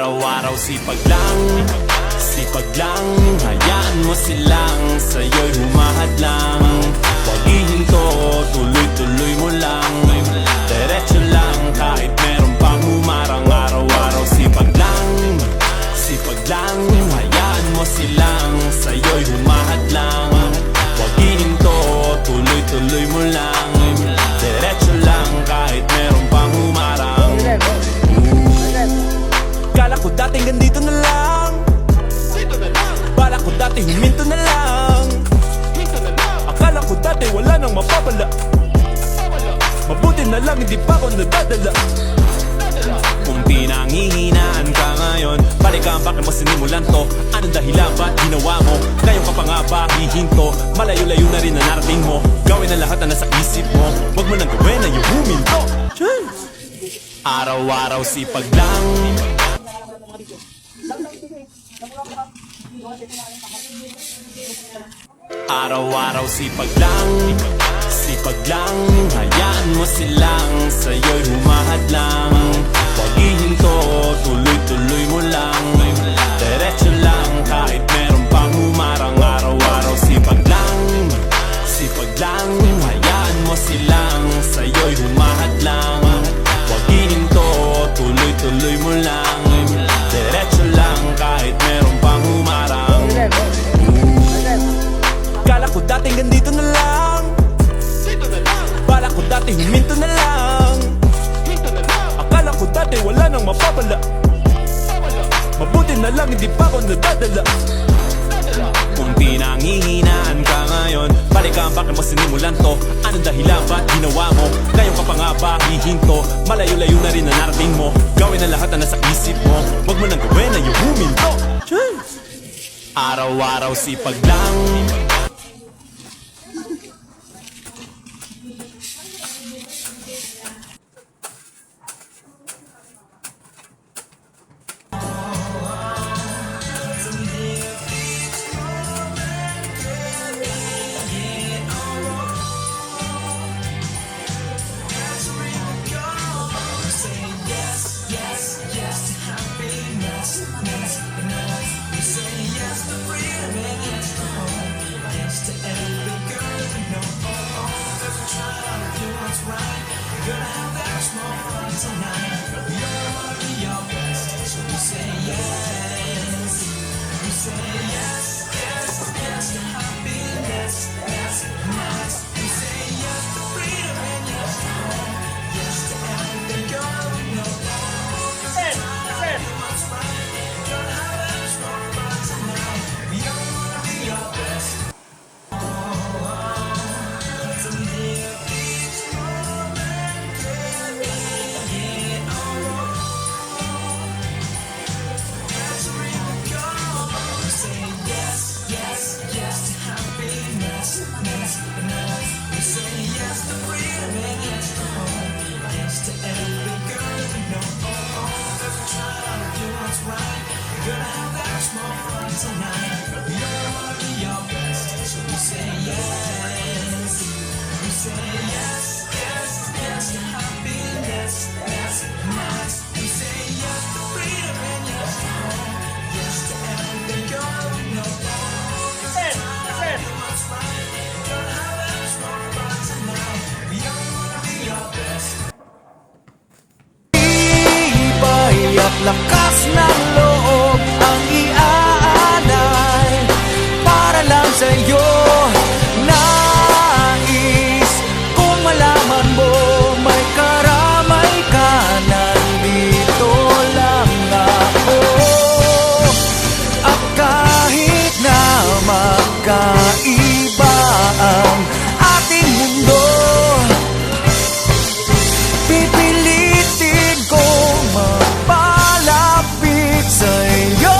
Araw-araw sipag lang, hayaan mo silang sa'yo'y humahadlang. Huwag ihinto, tuloy-tuloy mo lang, diretso lang kahit meron pang humarang. Araw-araw sipag lang, hayaan mo silang sa'yo'y humahadlang. Huwag ihinto, tuloy-tuloy mo lang, diretso lang kahit meron pang humarang. Kala ko dating ganito na lang, bala ko dati huminto na lang. Akala ko dati wala nang mapapala, mabuti na lang hindi pa ako nadadala. Kung pinanghihinaan ka ngayon, balikan bakit mo sinimulan to? Anong dahilan ba't ginawa mo? Ngayon ka pa nga ba hihinto? Malayo-layo na rin na narating mo. Gawin ang lahat na nasa isip mo, huwag mo nang gawin na yung huminto. Araw-araw sipag lang, araw-araw sipag lang, hayaan mo silang sa'yo'y humahadlang. Huwag ihinto, tuloy-tuloy mo lang, diretso lang kahit meron pang humarang. Araw-araw sipag lang, hayaan mo silang sa'yo'y humahadlang. Huwag ihinto, tuloy-tuloy mo lang, diretso lang kahit meron pang humarang. Kala ko dating ganito na lang, bala ko dati huminto na lang. Akala ko dati wala nang mapapala, mabuti na lang hindi pa ako nadadala. Kung pinanghihinaan ka ngayon, balikan bakit mo sinimulan to? Anong dahilan ba't ginawa mo? Ngayon ka pa nga ba hihinto? Malayo-layo na rin na narating mo. Gawin ang lahat na nasa isip mo, huwag mo nang gawin na yung huminto. Araw-araw sipag lang, lakas ng loob ang iaalay para lang sa'yo. Nais kung malaman mo may karamay ka, nandito lang ako. At kahit na magkaiba ang ating mundo, pipilitin kong sa'yo.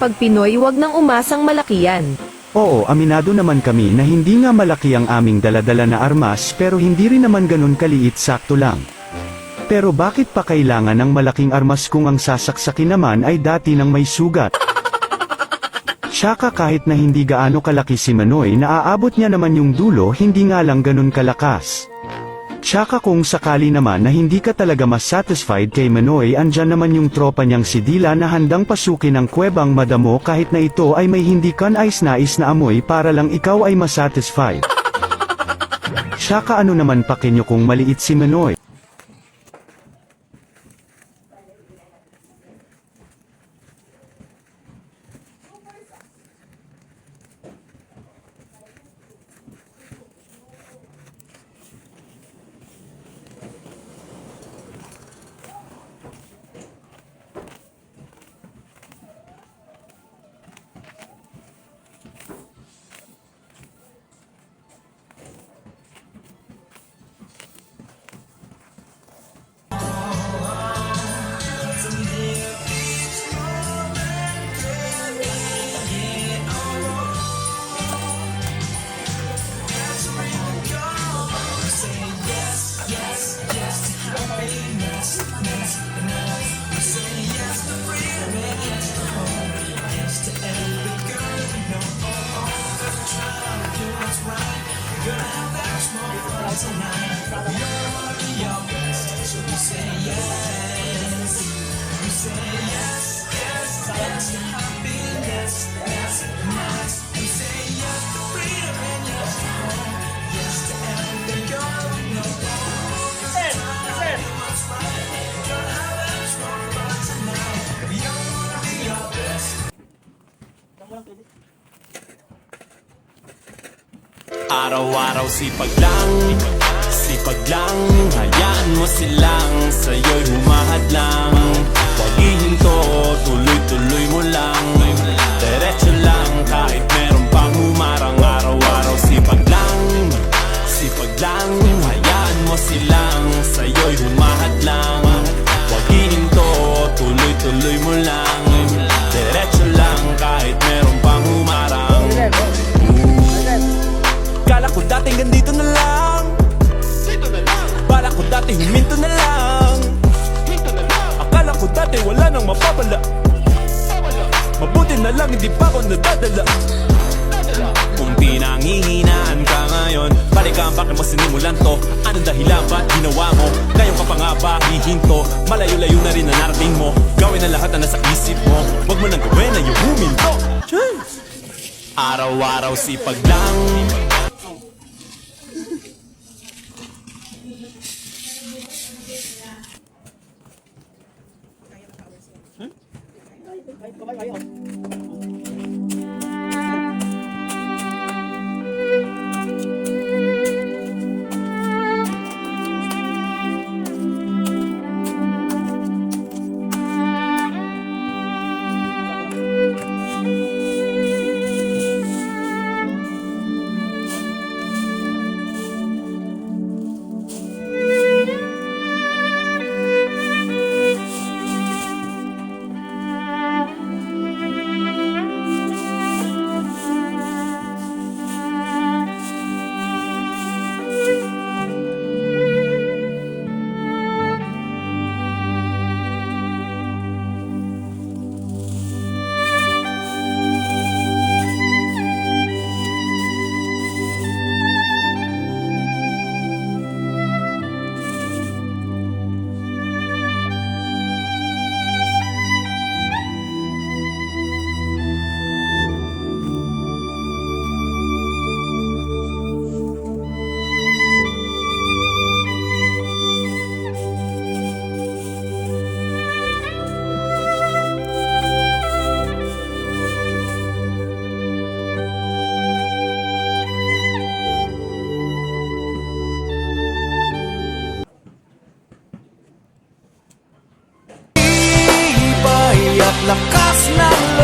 pag Pinoy wag nang umasang malaki yan. Oo, aminado naman kami na hindi nga malaki ang aming daladala na armas pero hindi rin naman ganun kaliit, sakto lang. Pero bakit pa kailangan ng malaking armas kung ang sasaksakin naman ay dati ng may sugat? Tsaka kahit na hindi gaano kalaki si Manoy, naaabot niya naman yung dulo, hindi nga lang ganun kalakas. Tsaka kung sakali naman na hindi ka talaga mas satisfied kay Manoy, andyan naman yung tropa niyang si Dila na handang pasukin ang kuwebang madamo kahit na ito ay may hindi kanais-nais na amoy para lang ikaw ay masatisfied. Tsaka ano naman pakinyo kung maliit si Manoy? Araw-araw sipag lang, hayaan mo silang sa'yo'y humahadlang. Huwag ihinto, tuloy-tuloy mo lang, diretso lang kahit meron pang humarang. Araw-araw sipag lang, hayaan mo silang sa'yo'y humahadlang. Huwag ihinto, tuloy-tuloy mo lang, diretso lang kahit meron pang humarang. Kala ko dating ganito na lang, bala ko dati huminto na lang. Akala ko dati wala nang mapapala, mabuti na lang hindi pa ako nadadala. Kung pinanghihinaan ka ngayon, balikan bakit mo sinimulan to? Anong dahilan ba't ginawa mo? Ngayon ka pa nga ba hihinto? Malayo-layo na rin ang narating mo. Gawin ang lahat na nasa isip mo, wag mo nang gawin na yung huminto. Araw-araw sipag lang. Lakas ng